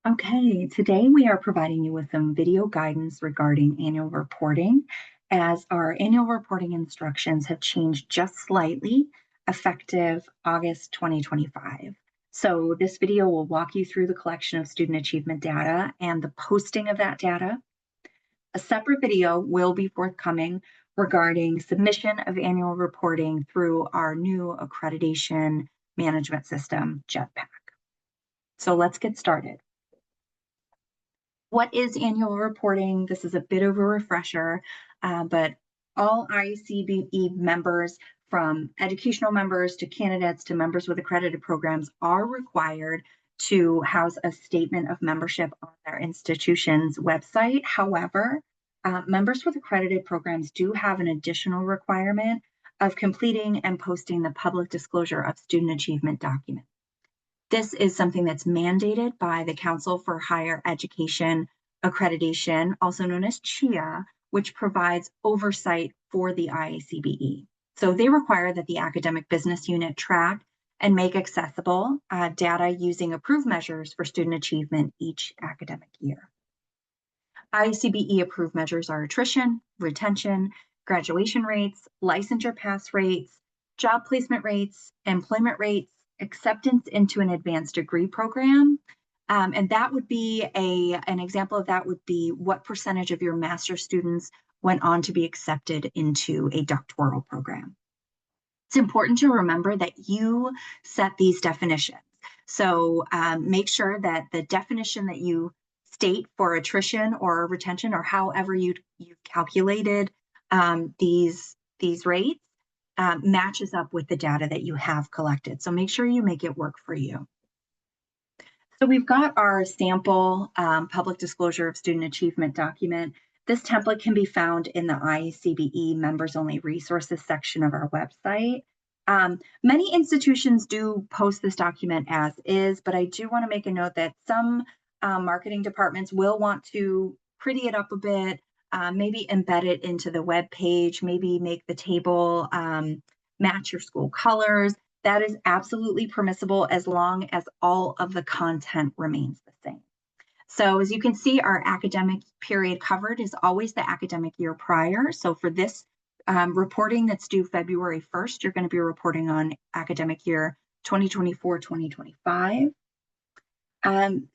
Okay, today we are providing you with some video guidance regarding annual reporting, as our annual reporting instructions have changed just slightly effective August 2025. So this video will walk you through the collection of student achievement data and the posting of that data. A separate video will be forthcoming regarding submission of annual reporting through our new accreditation management system, Jetpack. So let's get started. What is annual reporting? This is a bit of a refresher, but all ICBE members, from educational members to candidates to members with accredited programs, are required to house a statement of membership on their institution's website. However, members with accredited programs do have an additional requirement of completing and posting the public disclosure of student achievement documents. This is something that's mandated by the Council for Higher Education Accreditation, also known as CHIA, which provides oversight for the IACBE. So they require that the academic business unit track and make accessible data using approved measures for student achievement each academic year. IACBE approved measures are attrition, retention, graduation rates, licensure pass rates, job placement rates, employment rates, acceptance into an advanced degree program. And that would be an example of that would be what percentage of your master's students went on to be accepted into a doctoral program. It's important to remember that you set these definitions. So make sure that the definition that you state for attrition or retention, or however you've calculated these rates, matches up with the data that you have collected. So make sure you make it work for you. So we've got our sample public disclosure of student achievement document. This template can be found in the IACBE members only resources section of our website. Many institutions do post this document as is, but I do want to make a note that some marketing departments will want to pretty it up a bit, maybe embed it into the web page, maybe make the table match your school colors. That is absolutely permissible as long as all of the content remains the same. So as you can see, our academic period covered is always the academic year prior. So for this reporting that's due February 1st, you're going to be reporting on academic year 2024-2025.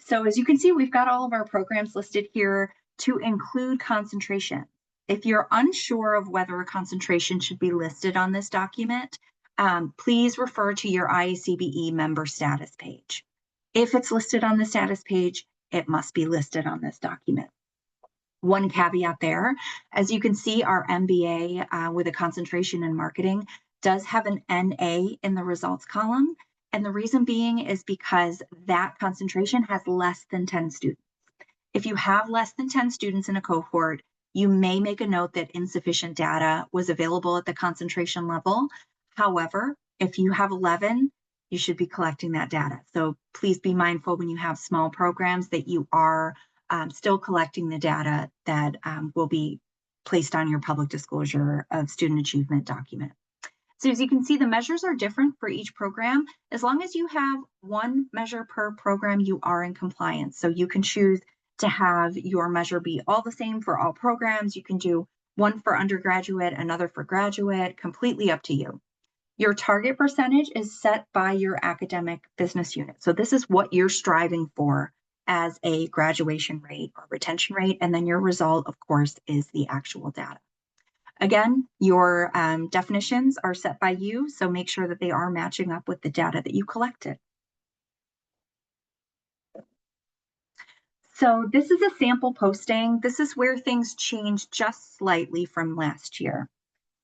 So as you can see, we've got all of our programs listed here to include concentration. If you're unsure of whether a concentration should be listed on this document, please refer to your IACBE member status page. If it's listed on the status page, it must be listed on this document. One caveat there, as you can see, our MBA with a concentration in marketing does have an NA in the results column. And the reason being is because that concentration has less than 10 students. If you have less than 10 students in a cohort, you may make a note that insufficient data was available at the concentration level. However, if you have 11, you should be collecting that data. So please be mindful when you have small programs that you are still collecting the data that will be placed on your public disclosure of student achievement document. So as you can see, the measures are different for each program. As long as you have one measure per program, you are in compliance. So you can choose to have your measure be all the same for all programs. You can do one for undergraduate, another for graduate, completely up to you. Your target percentage is set by your academic business unit. So this is what you're striving for as a graduation rate or retention rate. And then your result, of course, is the actual data. Again, your definitions are set by you, so make sure that they are matching up with the data that you collected. So this is a sample posting. This is where things changed just slightly from last year.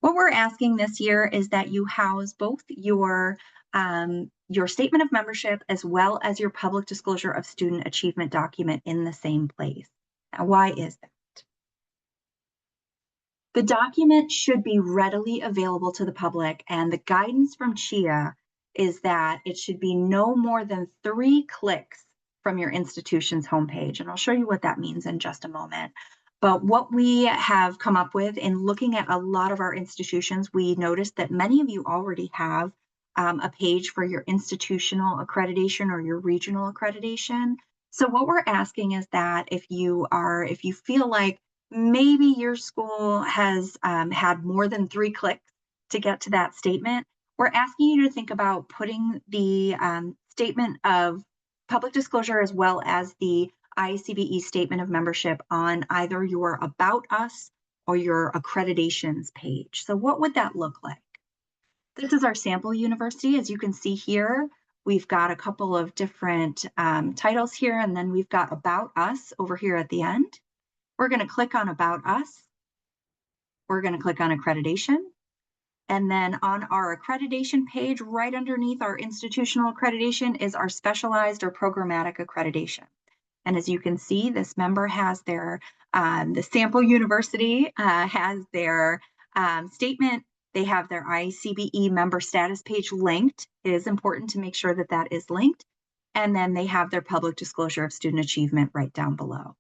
What we're asking this year is that you house both your statement of membership as well as your public disclosure of student achievement document in the same place. Now, why is that? The document should be readily available to the public, and the guidance from CHIA is that it should be no more than 3 clicks from your institution's homepage. And I'll show you what that means in just a moment. But what we have come up with in looking at a lot of our institutions, we noticed that many of you already have a page for your institutional accreditation or your regional accreditation. So what we're asking is that if you feel like maybe your school has had more than 3 clicks to get to that statement, we're asking you to think about putting the statement of public disclosure as well as the IACBE statement of membership on either your About Us or your accreditations page. So what would that look like? This is our sample university. As you can see here, we've got a couple of different titles here, and then we've got About Us over here at the end. We're going to click on About Us. We're going to click on Accreditation. And then on our accreditation page, right underneath our institutional accreditation is our specialized or programmatic accreditation. And as you can see, this member has their, the sample university has their statement. They have their IACBE member status page linked. It is important to make sure that that is linked. And then they have their public disclosure of student achievement right down below.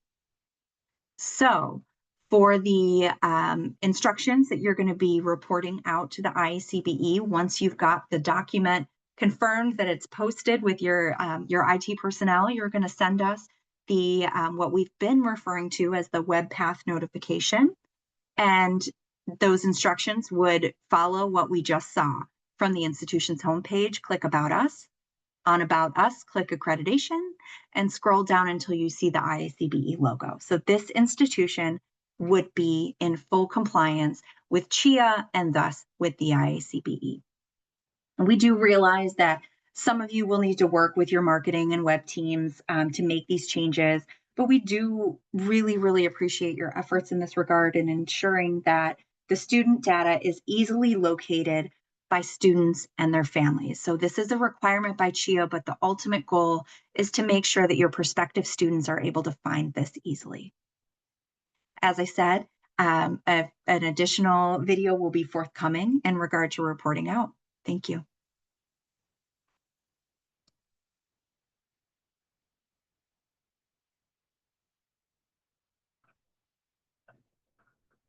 So for the instructions that you're going to be reporting out to the IACBE, once you've got the document confirmed that it's posted with your IT personnel, you're going to send us the what we've been referring to as the web path notification. And those instructions would follow what we just saw from the institution's homepage. Click About Us. On About Us, click Accreditation and scroll down until you see the IACBE logo. So this institution would be in full compliance with CHIA and thus with the IACBE. And we do realize that some of you will need to work with your marketing and web teams to make these changes, but we do really, really appreciate your efforts in this regard and ensuring that the student data is easily located by students and their families. So this is a requirement by CHIA, but the ultimate goal is to make sure that your prospective students are able to find this easily. As I said, an additional video will be forthcoming in regard to reporting out. Thank you.